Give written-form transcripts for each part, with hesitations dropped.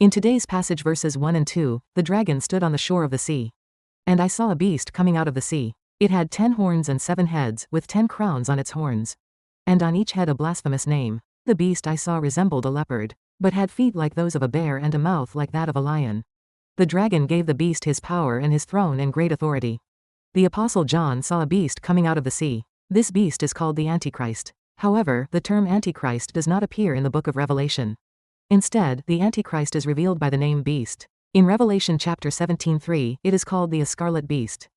In today's passage verses 1 and 2, the dragon stood on the shore of the sea. And I saw a beast coming out of the sea. It had 10 horns and 7 heads, with 10 crowns on its horns. And on each head a blasphemous name. The beast I saw resembled a leopard, but had feet like those of a bear and a mouth like that of a lion. The dragon gave the beast his power and his throne and great authority. The Apostle John saw a beast coming out of the sea. This beast is called the Antichrist. However, the term Antichrist does not appear in the book of Revelation. Instead, the Antichrist is revealed by the name beast. In Revelation chapter 17:3, it is called the scarlet beast.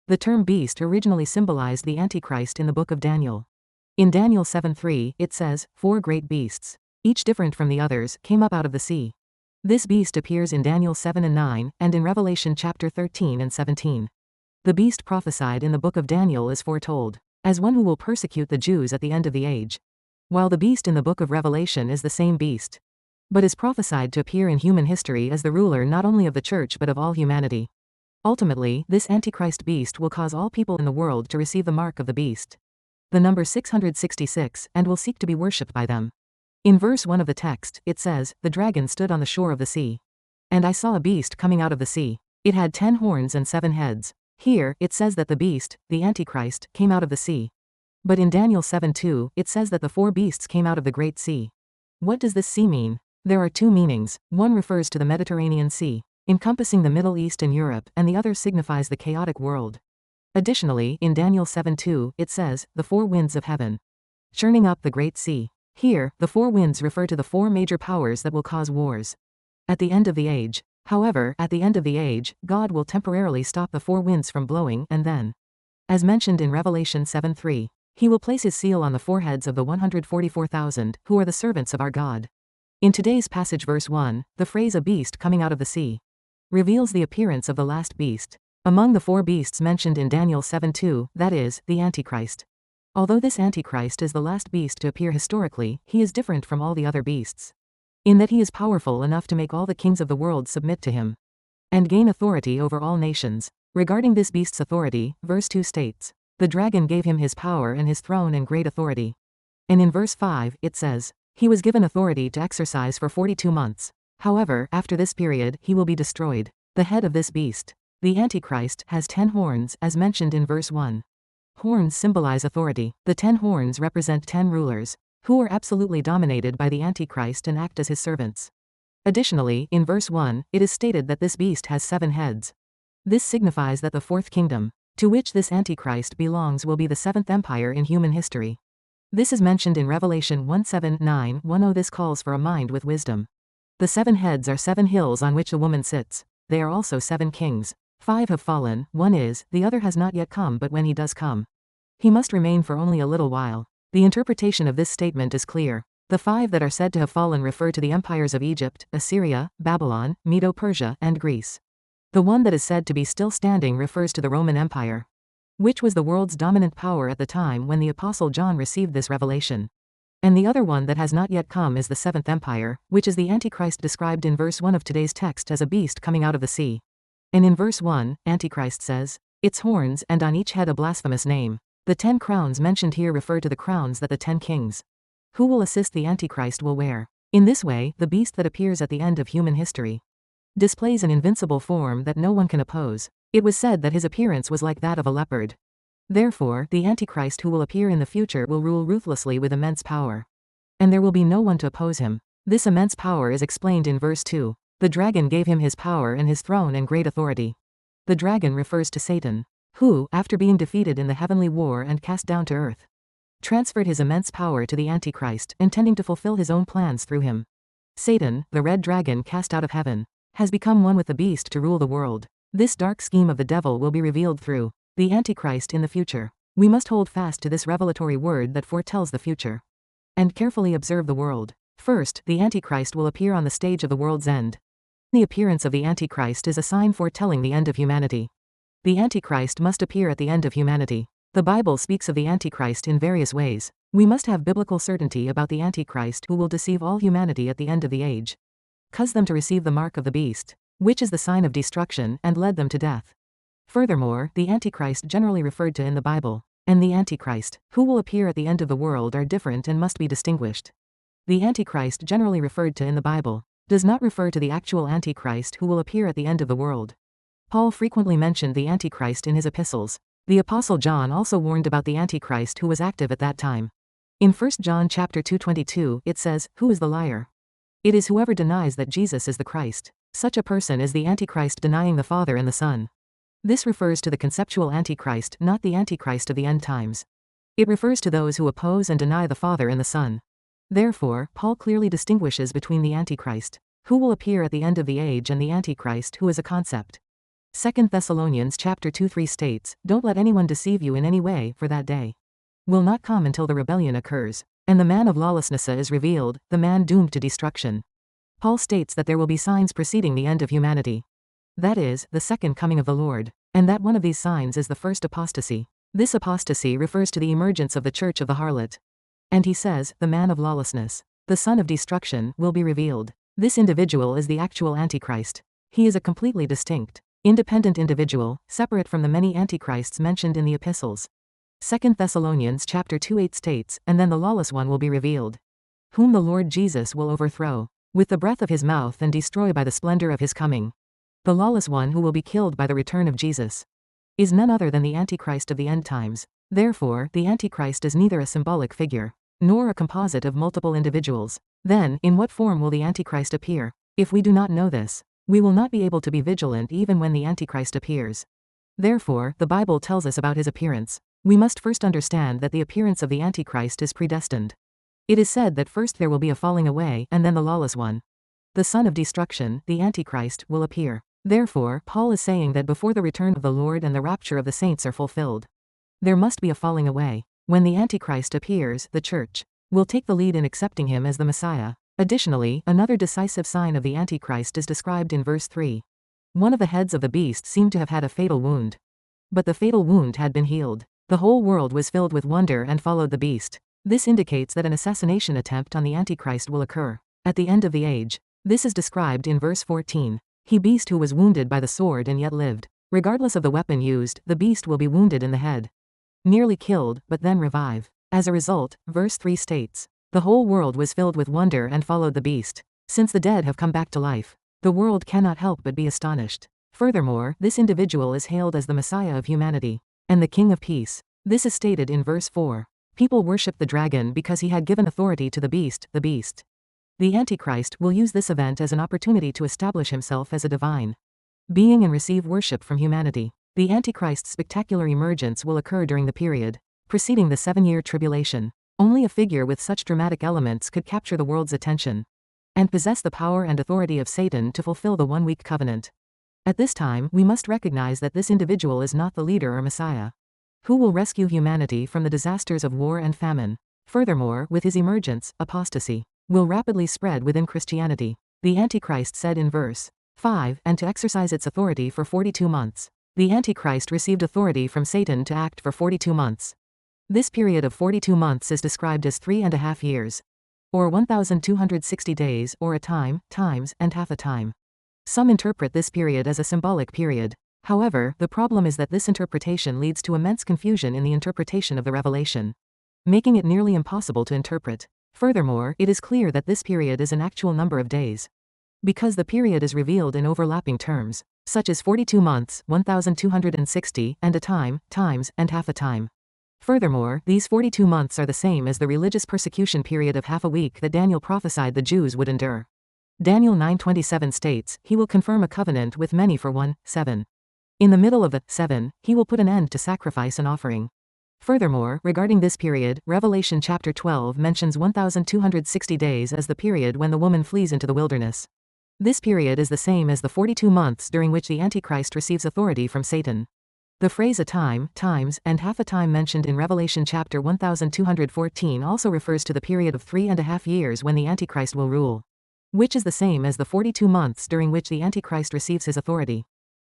The term beast originally symbolized the Antichrist in the book of Daniel. In Daniel 7:3, it says, 4 great beasts, each different from the others, came up out of the sea. This beast appears in Daniel 7 and 9, and in Revelation chapter 13 and 17. The beast prophesied in the book of Daniel is foretold as one who will persecute the Jews at the end of the age, while the beast in the book of Revelation is the same beast, but is prophesied to appear in human history as the ruler not only of the church but of all humanity. Ultimately, this Antichrist beast will cause all people in the world to receive the mark of the beast, the number 666, and will seek to be worshipped by them. In verse 1 of the text, it says, the dragon stood on the shore of the sea. And I saw a beast coming out of the sea. It had 10 horns and 7 heads. Here, it says that the beast, the Antichrist, came out of the sea. But in Daniel 7:2, it says that the 4 beasts came out of the great sea. What does this sea mean? There are 2 meanings. One refers to the Mediterranean Sea, encompassing the Middle East and Europe, and the other signifies the chaotic world. Additionally, in Daniel 7:2, it says, the 4 winds of heaven, churning up the great sea. Here, the 4 winds refer to the 4 major powers that will cause wars at the end of the age. However, at the end of the age, God will temporarily stop the 4 winds from blowing, and then, as mentioned in Revelation 7:3, he will place his seal on the foreheads of the 144,000, who are the servants of our God. In today's passage verse 1, the phrase a beast coming out of the sea reveals the appearance of the last beast among the 4 beasts mentioned in Daniel 7:2, that is, the Antichrist. Although this Antichrist is the last beast to appear historically, he is different from all the other beasts, in that he is powerful enough to make all the kings of the world submit to him and gain authority over all nations. Regarding this beast's authority, verse 2 states, the dragon gave him his power and his throne and great authority. And in verse 5, it says, he was given authority to exercise for 42 months. However, after this period, he will be destroyed. The head of this beast, the Antichrist, has 10 horns, as mentioned in verse 1. Horns symbolize authority. The 10 horns represent 10 rulers, who are absolutely dominated by the Antichrist and act as his servants. Additionally, in verse 1, it is stated that this beast has 7 heads. This signifies that the 4th kingdom, to which this Antichrist belongs, will be the 7th empire in human history. This is mentioned in Revelation 1:7-9-10. This calls for a mind with wisdom. The 7 heads are 7 hills on which a woman sits. They are also 7 kings. 5 have fallen, 1 is, the other has not yet come, but when he does come, he must remain for only a little while. The interpretation of this statement is clear. The 5 that are said to have fallen refer to the empires of Egypt, Assyria, Babylon, Medo-Persia, and Greece. The one that is said to be still standing refers to the Roman Empire, which was the world's dominant power at the time when the Apostle John received this revelation. And the other one that has not yet come is the 7th empire, which is the Antichrist described in verse 1 of today's text as a beast coming out of the sea. And in verse 1, Antichrist says, its horns and on each head a blasphemous name. The 10 crowns mentioned here refer to the crowns that the 10 kings who will assist the Antichrist will wear. In this way, the beast that appears at the end of human history displays an invincible form that no one can oppose. It was said that his appearance was like that of a leopard. Therefore, the Antichrist who will appear in the future will rule ruthlessly with immense power, and there will be no one to oppose him. This immense power is explained in verse 2. The dragon gave him his power and his throne and great authority. The dragon refers to Satan, who, after being defeated in the heavenly war and cast down to earth, transferred his immense power to the Antichrist, intending to fulfill his own plans through him. Satan, the red dragon cast out of heaven, has become one with the beast to rule the world. This dark scheme of the devil will be revealed through the Antichrist in the future. We must hold fast to this revelatory word that foretells the future, and carefully observe the world. First, the Antichrist will appear on the stage of the world's end. The appearance of the Antichrist is a sign foretelling the end of humanity. The Antichrist must appear at the end of humanity. The Bible speaks of the Antichrist in various ways. We must have biblical certainty about the Antichrist who will deceive all humanity at the end of the age, cause them to receive the mark of the beast, which is the sign of destruction, and led them to death. Furthermore, the Antichrist generally referred to in the Bible, and the Antichrist, who will appear at the end of the world, are different and must be distinguished. The Antichrist generally referred to in the Bible, does not refer to the actual Antichrist who will appear at the end of the world. Paul frequently mentioned the Antichrist in his epistles. The Apostle John also warned about the Antichrist who was active at that time. In 1 John chapter 2:22, it says, "Who is the liar? It is whoever denies that Jesus is the Christ. Such a person is the Antichrist, denying the Father and the Son." This refers to the conceptual Antichrist, not the Antichrist of the end times. It refers to those who oppose and deny the Father and the Son. Therefore, Paul clearly distinguishes between the Antichrist, who will appear at the end of the age, and the Antichrist who is a concept. 2 Thessalonians chapter 2:3 states, "Don't let anyone deceive you in any way, for that day will not come until the rebellion occurs, and the man of lawlessness is revealed, the man doomed to destruction." Paul states that there will be signs preceding the end of humanity. That is, the second coming of the Lord, and that one of these signs is the first apostasy. This apostasy refers to the emergence of the church of the harlot. And he says, the man of lawlessness, the son of destruction, will be revealed. This individual is the actual Antichrist. He is a completely distinct, independent individual, separate from the many antichrists mentioned in the epistles. 2 Thessalonians chapter 2:8 states, "And then the lawless one will be revealed, whom the Lord Jesus will overthrow with the breath of his mouth and destroy by the splendor of his coming." The lawless one who will be killed by the return of Jesus is none other than the Antichrist of the end times. Therefore, the Antichrist is neither a symbolic figure, nor a composite of multiple individuals. Then, in what form will the Antichrist appear? If we do not know this, we will not be able to be vigilant even when the Antichrist appears. Therefore, the Bible tells us about his appearance. We must first understand that the appearance of the Antichrist is predestined. It is said that first there will be a falling away, and then the lawless one, the son of destruction, the Antichrist, will appear. Therefore, Paul is saying that before the return of the Lord and the rapture of the saints are fulfilled, there must be a falling away. When the Antichrist appears, the church will take the lead in accepting him as the Messiah. Additionally, another decisive sign of the Antichrist is described in verse 3. One of the heads of the beast seemed to have had a fatal wound, but the fatal wound had been healed. The whole world was filled with wonder and followed the beast. This indicates that an assassination attempt on the Antichrist will occur at the end of the age. This is described in verse 14. "He beast who was wounded by the sword and yet lived." Regardless of the weapon used, the beast will be wounded in the head, nearly killed, but then revive. As a result, verse 3 states, "The whole world was filled with wonder and followed the beast." Since the dead have come back to life, the world cannot help but be astonished. Furthermore, this individual is hailed as the Messiah of humanity and the King of Peace. This is stated in verse 4. People worship the dragon because he had given authority to the beast, the beast. The Antichrist will use this event as an opportunity to establish himself as a divine being and receive worship from humanity. The Antichrist's spectacular emergence will occur during the period preceding the 7-year tribulation. Only a figure with such dramatic elements could capture the world's attention and possess the power and authority of Satan to fulfill the one-week covenant. At this time, we must recognize that this individual is not the leader or Messiah who will rescue humanity from the disasters of war and famine. Furthermore, with his emergence, apostasy will rapidly spread within Christianity. The Antichrist said in verse 5, "And to exercise its authority for 42 months. The Antichrist received authority from Satan to act for 42 months. This period of 42 months is described as 3.5 years, or 1,260 days, or a time, times, and half a time. Some interpret this period as a symbolic period. However, the problem is that this interpretation leads to immense confusion in the interpretation of the revelation, making it nearly impossible to interpret. Furthermore, it is clear that this period is an actual number of days, because the period is revealed in overlapping terms, such as 42 months, 1,260, and a time, times, and half a time. Furthermore, these 42 months are the same as the religious persecution period of half a week that Daniel prophesied the Jews would endure. Daniel 9:27 states, "He will confirm a covenant with many for 1:7. In the middle of the 7, he will put an end to sacrifice and offering." Furthermore, regarding this period, Revelation chapter 12 mentions 1,260 days as the period when the woman flees into the wilderness. This period is the same as the 42 months during which the Antichrist receives authority from Satan. The phrase "a time, times, and half a time" mentioned in Revelation chapter 1214 also refers to the period of 3.5 years when the Antichrist will rule, which is the same as the 42 months during which the Antichrist receives his authority.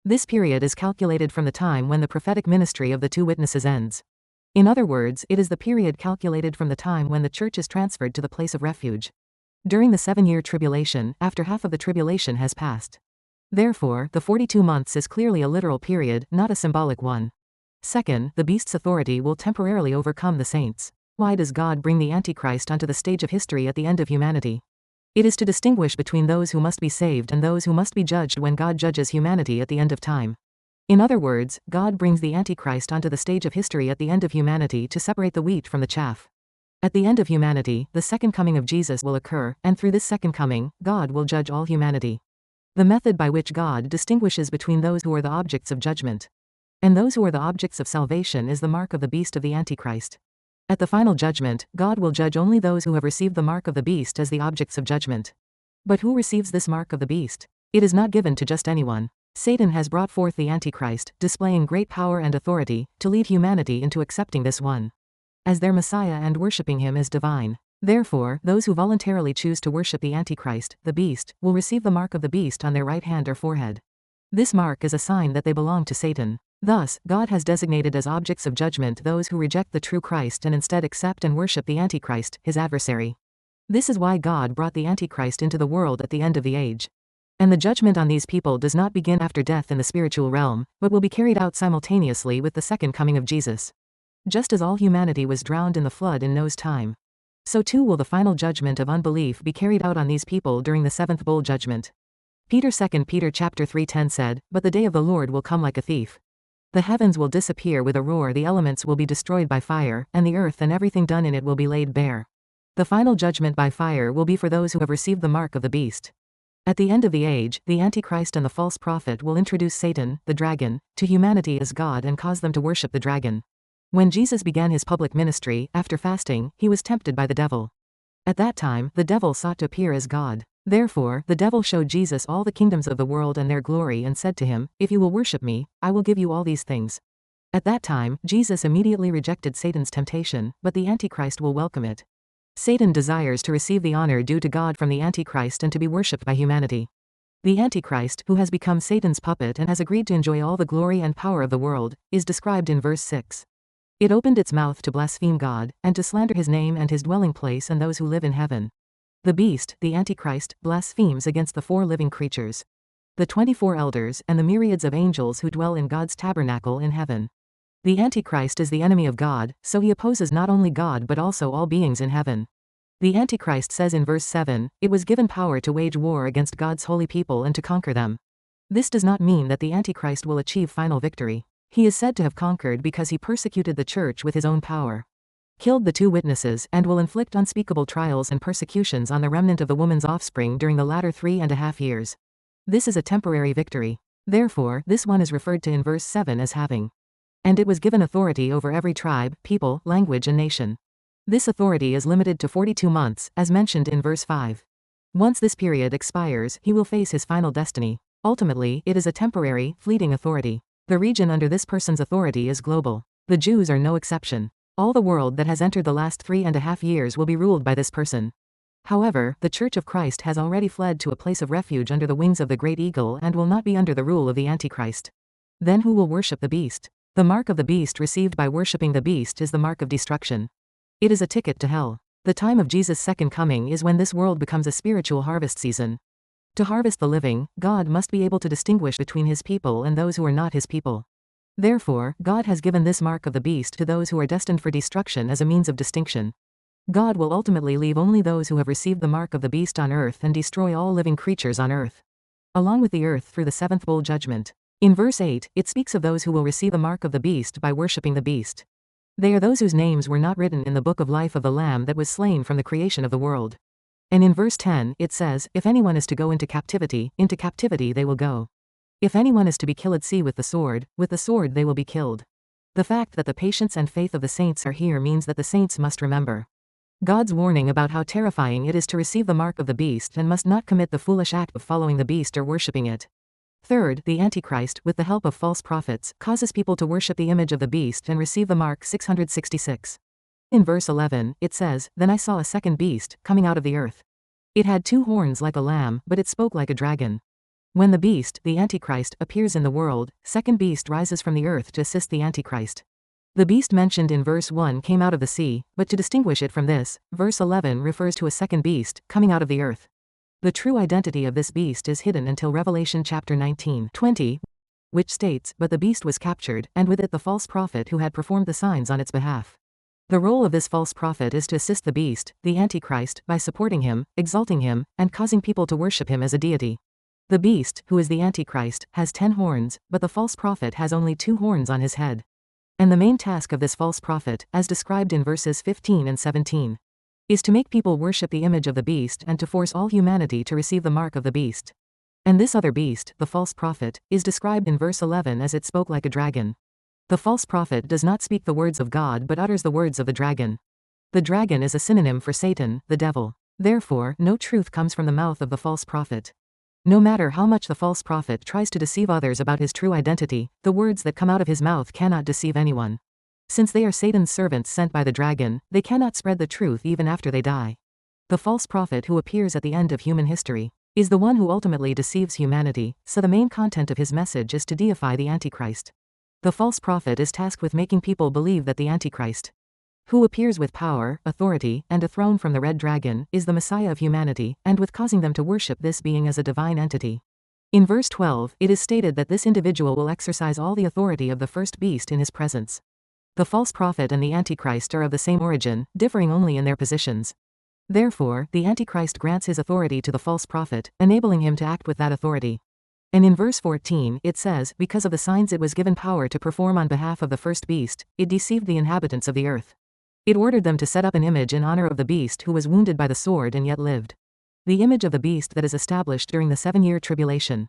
This period is calculated from the time when the prophetic ministry of the two witnesses ends. In other words, it is the period calculated from the time when the church is transferred to the place of refuge during the 7-year tribulation, after half of the tribulation has passed. Therefore, the 42 months is clearly a literal period, not a symbolic one. Second, the beast's authority will temporarily overcome the saints. Why does God bring the Antichrist onto the stage of history at the end of humanity? It is to distinguish between those who must be saved and those who must be judged when God judges humanity at the end of time. In other words, God brings the Antichrist onto the stage of history at the end of humanity to separate the wheat from the chaff. At the end of humanity, the second coming of Jesus will occur, and through this second coming, God will judge all humanity. The method by which God distinguishes between those who are the objects of judgment and those who are the objects of salvation is the mark of the beast of the Antichrist. At the final judgment, God will judge only those who have received the mark of the beast as the objects of judgment. But who receives this mark of the beast? It is not given to just anyone. Satan has brought forth the Antichrist, displaying great power and authority, to lead humanity into accepting this one as their Messiah and worshipping him as divine. Therefore, those who voluntarily choose to worship the Antichrist, the beast, will receive the mark of the beast on their right hand or forehead. This mark is a sign that they belong to Satan. Thus, God has designated as objects of judgment those who reject the true Christ and instead accept and worship the Antichrist, his adversary. This is why God brought the Antichrist into the world at the end of the age. And the judgment on these people does not begin after death in the spiritual realm, but will be carried out simultaneously with the second coming of Jesus. Just as all humanity was drowned in the flood in Noah's time, so too will the final judgment of unbelief be carried out on these people during the seventh bowl judgment. 2 Peter chapter 3:10 said, "But the day of the Lord will come like a thief. The heavens will disappear with a roar, the elements will be destroyed by fire, and the earth and everything done in it will be laid bare." The final judgment by fire will be for those who have received the mark of the beast. At the end of the age, the Antichrist and the false prophet will introduce Satan, the dragon, to humanity as God and cause them to worship the dragon. When Jesus began his public ministry, after fasting, he was tempted by the devil. At that time, the devil sought to appear as God. Therefore, the devil showed Jesus all the kingdoms of the world and their glory and said to him, "If you will worship me, I will give you all these things." At that time, Jesus immediately rejected Satan's temptation, but the Antichrist will welcome it. Satan desires to receive the honor due to God from the Antichrist and to be worshipped by humanity. The Antichrist, who has become Satan's puppet and has agreed to enjoy all the glory and power of the world, is described in verse 6. It opened its mouth to blaspheme God, and to slander his name and his dwelling place and those who live in heaven. The beast, the Antichrist, blasphemes against the 4 living creatures, the 24 elders, and the myriads of angels who dwell in God's tabernacle in heaven. The Antichrist is the enemy of God, so he opposes not only God but also all beings in heaven. The Antichrist says in verse 7, "It was given power to wage war against God's holy people and to conquer them." This does not mean that the Antichrist will achieve final victory. He is said to have conquered because he persecuted the church with his own power, killed the 2 witnesses, and will inflict unspeakable trials and persecutions on the remnant of the woman's offspring during the latter 3.5 years. This is a temporary victory. Therefore, this one is referred to in verse 7 as having. And it was given authority over every tribe, people, language and nation. This authority is limited to 42 months, as mentioned in verse 5. Once this period expires, he will face his final destiny. Ultimately, it is a temporary, fleeting authority. The region under this person's authority is global. The Jews are no exception. All the world that has entered the last 3.5 years will be ruled by this person. However, the Church of Christ has already fled to a place of refuge under the wings of the great eagle and will not be under the rule of the Antichrist. Then who will worship the beast? The mark of the beast received by worshipping the beast is the mark of destruction. It is a ticket to hell. The time of Jesus' second coming is when this world becomes a spiritual harvest season. To harvest the living, God must be able to distinguish between his people and those who are not his people. Therefore, God has given this mark of the beast to those who are destined for destruction as a means of distinction. God will ultimately leave only those who have received the mark of the beast on earth and destroy all living creatures on earth, along with the earth through the 7th bowl judgment. In verse 8, it speaks of those who will receive the mark of the beast by worshipping the beast. They are those whose names were not written in the book of life of the Lamb that was slain from the creation of the world. And in verse 10, it says, "If anyone is to go into captivity they will go. If anyone is to be killed at sea with the sword they will be killed." The fact that the patience and faith of the saints are here means that the saints must remember God's warning about how terrifying it is to receive the mark of the beast and must not commit the foolish act of following the beast or worshipping it. Third, the Antichrist, with the help of false prophets, causes people to worship the image of the beast and receive the mark 666. In verse 11, it says, "Then I saw a second beast, coming out of the earth. It had 2 horns like a lamb, but it spoke like a dragon." When the beast, the Antichrist, appears in the world, second beast rises from the earth to assist the Antichrist. The beast mentioned in verse 1 came out of the sea, but to distinguish it from this, verse 11 refers to a second beast, coming out of the earth. The true identity of this beast is hidden until Revelation chapter 19:20, which states, "But the beast was captured, and with it the false prophet who had performed the signs on its behalf." The role of this false prophet is to assist the beast, the Antichrist, by supporting him, exalting him, and causing people to worship him as a deity. The beast, who is the Antichrist, has 10 horns, but the false prophet has only 2 horns on his head. And the main task of this false prophet, as described in verses 15 and 17, is to make people worship the image of the beast and to force all humanity to receive the mark of the beast. And this other beast, the false prophet, is described in verse 11 as it spoke like a dragon. The false prophet does not speak the words of God but utters the words of the dragon. The dragon is a synonym for Satan, the devil. Therefore, no truth comes from the mouth of the false prophet. No matter how much the false prophet tries to deceive others about his true identity, the words that come out of his mouth cannot deceive anyone. Since they are Satan's servants sent by the dragon, they cannot spread the truth even after they die. The false prophet who appears at the end of human history is the one who ultimately deceives humanity, so the main content of his message is to deify the Antichrist. The false prophet is tasked with making people believe that the Antichrist, who appears with power, authority, and a throne from the red dragon, is the Messiah of humanity, and with causing them to worship this being as a divine entity. In verse 12, it is stated that this individual will exercise all the authority of the first beast in his presence. The false prophet and the Antichrist are of the same origin, differing only in their positions. Therefore, the Antichrist grants his authority to the false prophet, enabling him to act with that authority. And in verse 14, it says, because of the signs it was given power to perform on behalf of the first beast, it deceived the inhabitants of the earth. It ordered them to set up an image in honor of the beast who was wounded by the sword and yet lived. The image of the beast that is established during the 7-year tribulation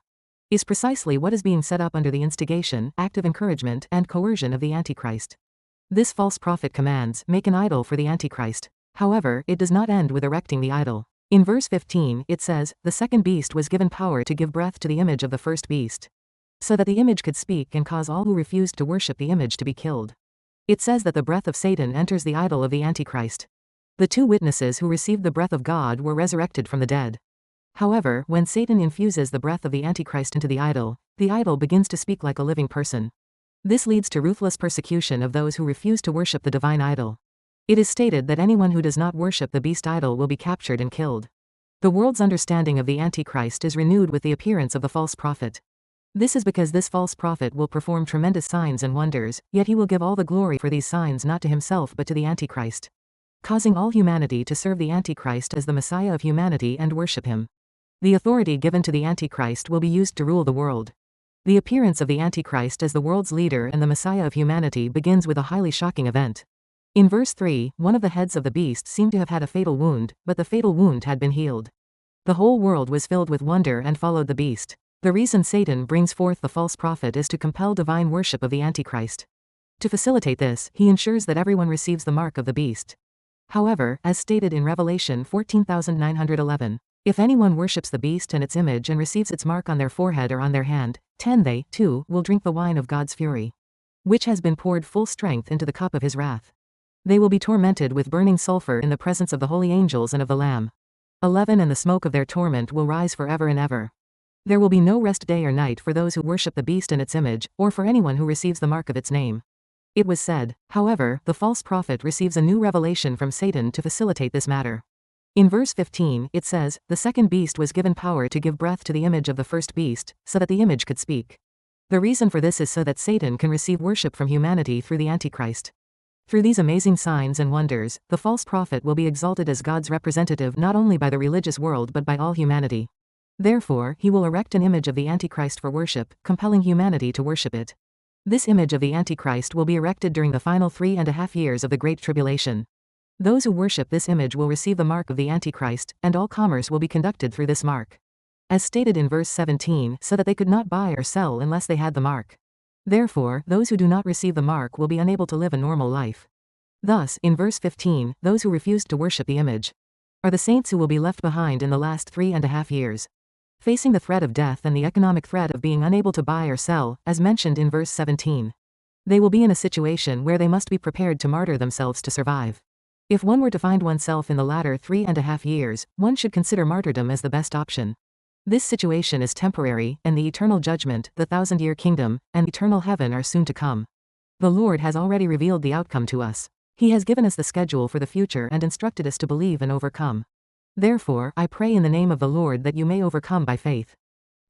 is precisely what is being set up under the instigation, active encouragement, and coercion of the Antichrist. This false prophet commands, make an idol for the Antichrist. However, it does not end with erecting the idol. In verse 15, it says, the second beast was given power to give breath to the image of the first beast, so that the image could speak and cause all who refused to worship the image to be killed. It says that the breath of Satan enters the idol of the Antichrist. The 2 witnesses who received the breath of God were resurrected from the dead. However, when Satan infuses the breath of the Antichrist into the idol begins to speak like a living person. This leads to ruthless persecution of those who refuse to worship the divine idol. It is stated that anyone who does not worship the beast idol will be captured and killed. The world's understanding of the Antichrist is renewed with the appearance of the false prophet. This is because this false prophet will perform tremendous signs and wonders, yet he will give all the glory for these signs not to himself but to the Antichrist, causing all humanity to serve the Antichrist as the Messiah of humanity and worship him. The authority given to the Antichrist will be used to rule the world. The appearance of the Antichrist as the world's leader and the Messiah of humanity begins with a highly shocking event. In verse 3, one of the heads of the beast seemed to have had a fatal wound, but the fatal wound had been healed. The whole world was filled with wonder and followed the beast. The reason Satan brings forth the false prophet is to compel divine worship of the Antichrist. To facilitate this, he ensures that everyone receives the mark of the beast. However, as stated in Revelation 14:911, if anyone worships the beast and its image and receives its mark on their forehead or on their hand, 10 they, too, will drink the wine of God's fury, which has been poured full strength into the cup of his wrath. They will be tormented with burning sulfur in the presence of the holy angels and of the Lamb. 11 And the smoke of their torment will rise forever and ever. There will be no rest day or night for those who worship the beast and its image, or for anyone who receives the mark of its name. It was said, however, the false prophet receives a new revelation from Satan to facilitate this matter. In verse 15, it says, the second beast was given power to give breath to the image of the first beast, so that the image could speak. The reason for this is so that Satan can receive worship from humanity through the Antichrist. Through these amazing signs and wonders, the false prophet will be exalted as God's representative not only by the religious world but by all humanity. Therefore, he will erect an image of the Antichrist for worship, compelling humanity to worship it. This image of the Antichrist will be erected during the final 3.5 years of the Great Tribulation. Those who worship this image will receive the mark of the Antichrist, and all commerce will be conducted through this mark. As stated in verse 17, so that they could not buy or sell unless they had the mark. Therefore, those who do not receive the mark will be unable to live a normal life. Thus, in verse 15, those who refused to worship the image are the saints who will be left behind in the last 3.5 years, facing the threat of death and the economic threat of being unable to buy or sell, as mentioned in verse 17. They will be in a situation where they must be prepared to martyr themselves to survive. If one were to find oneself in the latter 3.5 years, one should consider martyrdom as the best option. This situation is temporary, and the eternal judgment, the 1,000-year kingdom, and eternal heaven are soon to come. The Lord has already revealed the outcome to us. He has given us the schedule for the future and instructed us to believe and overcome. Therefore, I pray in the name of the Lord that you may overcome by faith.